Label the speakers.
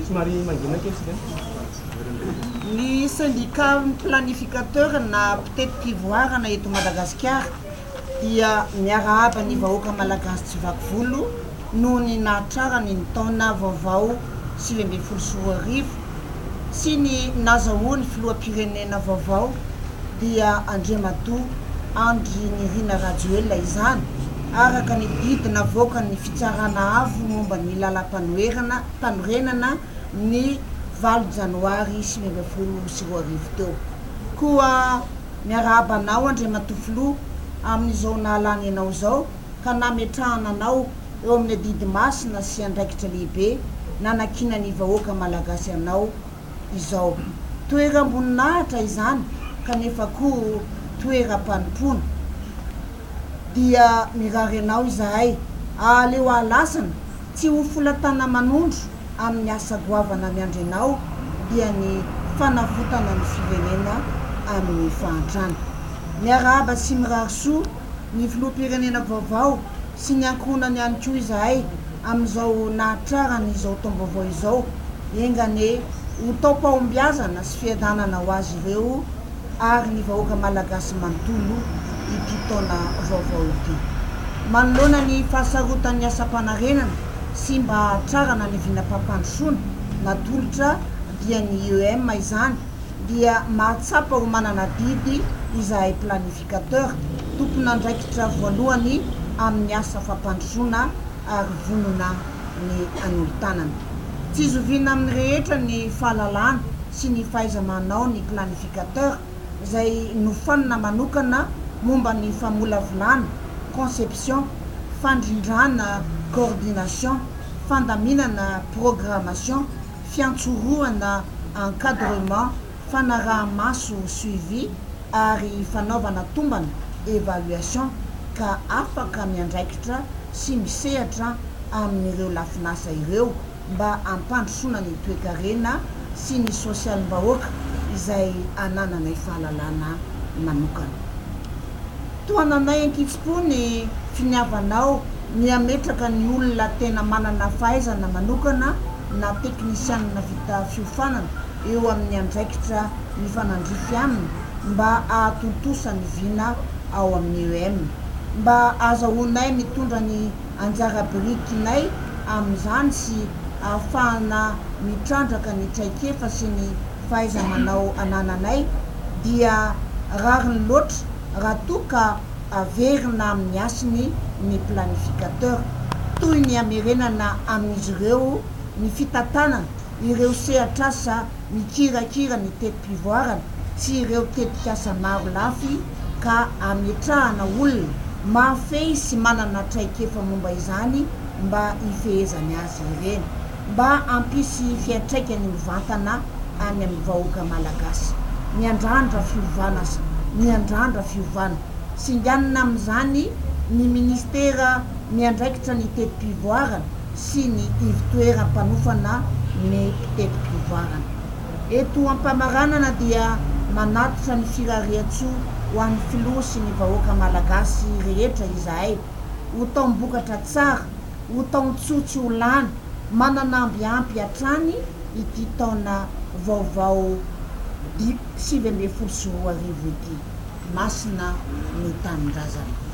Speaker 1: somary mangina kely sika.
Speaker 2: Ny syndicat planificateur na mpitety-pivoarana eto Madagasikara dia miarahaba ny vahoaka malagasy tsy vaky volo noho ny nahatrarany ny taona vaovao 2024 sy ny nazahoany filoham-pirenena vaovao dia Andriamatoa Andry Nirina Rajoelina izany araka ny didy navoaka ny fitsarana avo momba ny lalam-panorenana ny 20 Janoary 2024 teo. Koa miarahaba anao Andriamatoa Filoha amin'izao nahalany anao zao ka nametrahana anao eo amin'ny didy masina sy andraikitra lehibe nanakina ny vahoaka malagasy anao izao. Toeram-boninahitra izany kanefa koa toeram-panompona dia mirary anao izahay aleo alasana tsy ho folatana manondro amin'ny asa goavana miandry anao dia ny fanavotana ny firenena amin'ny fahantrana. Miarahaba sy mirary soa ny filoham-pirenena vaovao sy ny ankohonany ihany koa izahay amin'izao nahatrarany izao taom-baovao izao engane ho taom-pahombiazana sy fiadanana ho azy ireo ary ny vahoaka malagasy manontolo ity taona vaovao ity. Manoloana ny fahasarotan'ny asam-panarenana sy mba hahatrarana ny vinam-pampandrosoana natolotra dia ny IEM izany dia mahatsapa ho manana didy izahay planificateur tompon'andraikitra voalohany amin'ny asa fampandrosoana ary vonona ny anolo-tanana. Tsy zoviana amin'ny rehetra ny fahalalana sy ny fahaiza-manao ny planificateur izay nofanina manokana momba ny famolavolana, conception, fandrindrana, coordination, fandaminana, programmation, fiantsoroana, encadrement, fanaraha-maso, suivi ary fanaovana tombana, évaluation ka afaka miandraikitra sy misehatra amin'ireo lafinasa ireo mba ampandrosoana ny toe-karena sy ny sosialim-bahoaka izay anananay fahalalana manokana. Toananay ankitsi-po ny finiavanao ny ametraka ny olona tena manana fahaizana manokana na teknisianina vita fiofanana eo amin'ny andraikitra ny fanandrify aminy mba ahatontosa ny vina ao amin'ny IEM, mba azahoanay mitondra ny anjara birikinay amin'izany sy ahafahana mitrandraka ny traikefa sy ny fahaiza-manao anananay dia rariny loatra raha toa ka averina amin'ny asiny ny planificateur toy ny amerenana amin'izy ireo ny fitantanana ireo sehatr'asa mikirakira ny teti-pivoarana sy ireo tetik'asa maro lafy ka ametrahana olona mahafehy sy manana traikefa momba izany mba ifehezany azy ireny mba ampisy fiantraikany mivantana any amin'ny vahoaka malagasy. Miandrandra fiovana singanina amin'izany ny ministera miandraikitra ny teti-pivoarana sy ny ivitoeram-panofana ny teti-pivoarana. Eto ampamaranana dia manatitra ny firariatso ho an'ny filoha sy ny vahoaka malagasy rehetra izahay ho taom-bokatra tsara, ho taon-tsotsy ho lany, mananambiampy hatrany ity taona vaovao 2024 ity. Masina ny tanindrazana.